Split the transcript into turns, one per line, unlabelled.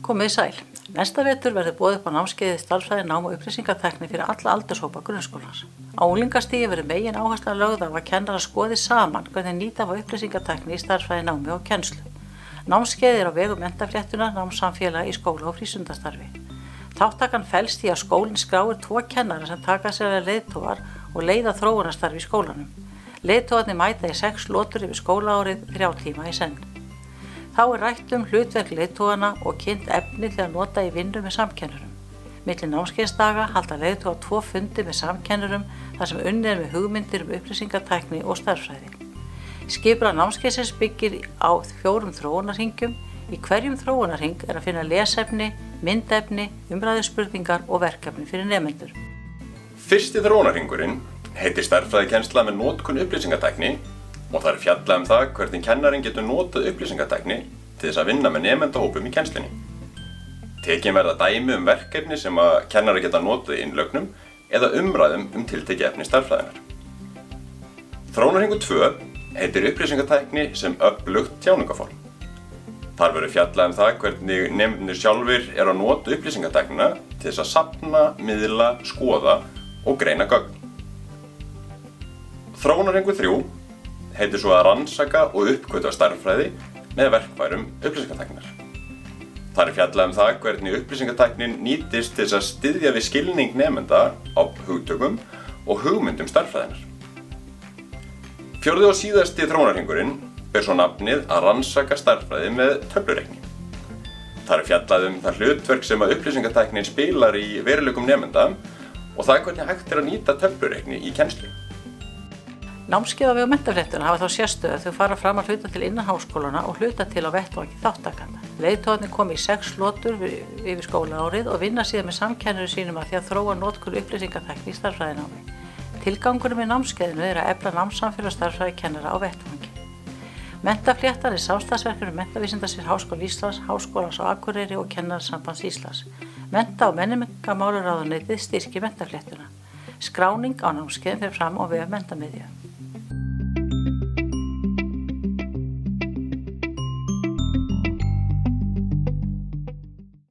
Komið sæl. Næsta vetur verður boðið upp á námskeiðið stærðfræði, nám og upplýsingatækni fyrir alla aldurshópa grunnskólans. Á unglingastigi verður megin áhersla lögð á að kennarar skoði saman hvernig nýta má upplýsingatækni í stærðfræði, námi og kennslu. Námskeiðið er á vegum Menntafréttunar, námssamfélaga í skóla- og frístundastarfi. Þátttakan felst í að skólinn skráir 2 kennara sem taka sér að leiðtogar og leiða þróunarstarfi í skólanum. Leiðtogarnir mæta í 6 lotur yfir skólaárið 3 tíma í senn. Þá er rætt hlutverk leiðtogana og kynnt efni til að nota í vinnu með samkennurum. Milli námskeiðsdaga halda leiðtogar 2 fundi með samkennurum þar sem unnið er með hugmyndir upplýsingatækni og stærðfræði. Skipulag námskeiðsins byggir á 4 þróunarhringjum. Í hverjum þróunarhring er að finna lesefni, myndefni, umræðuspurningar og verkefni fyrir nemendur.
Fyrsti þróunarhringurinn heitir stærðfræðikennsla með notkun upplýsingatækni og það er fjallað það hvernig kennarinn getur notað upplýsingatækni til þess að vinna með nemendahópum í kennslinni. Tekin verða dæmi verkefni sem að kennarar geta notað í innlögnum eða umræðum tiltekið efni stærðfræðinnar. Þróunarhringur 2 heitir upplýsingatækni sem öflugt tjáningaform. Þar verður fjallað það hvernig nemendurnir sjálfir eru að nota upplýsingatæknina til þess að safna, miðla, skoða og greina gögn. Þróunarhringur 3 heitir svo að rannsaka og uppgötva stærðfræði með verkfærum upplýsingatækninnar. Þar er fjallað það hvernig upplýsingatæknin nýtist til þess að styðja við skilning nemenda á hugtökum og hugmyndum stærðfræðinnar. 4. og síðasti þróunarhringurinn ber svo nafnið að rannsaka stærðfræði með töflureikni. Þar er fjallað það hlutverk sem að upplýsingatæknin spilar í veruleikum nemenda og það hvernig hægt er að nýta töflureikni í kennslu.
Námskeið á vegum Menntafréttunar hafa þá sérstöðu að þau fara fram að hluta til innan háskólana og hluta til á vettvangi þáttakenda. Leiðtogarnir koma í 6 lotur yfir skólaárið og vinna síðan með samkennurum sínum að því að þróa notkun upplýsingatækni í stærðfræðinámi. Tilgangurinn með námskeiðinu er að efla námssamfélag stærðfræðikennara á vettvangi. Menntafléttan er samstarfsverkefni Menntavísindasviðs Háskóla Íslands, Háskólans á Akureyri og Kennarasambands Íslands. Mennta- og menningarmálaráðuneytið styrkir Menntafléttuna. Skráning á námskeiðum fer fram á vef Menntamiðju.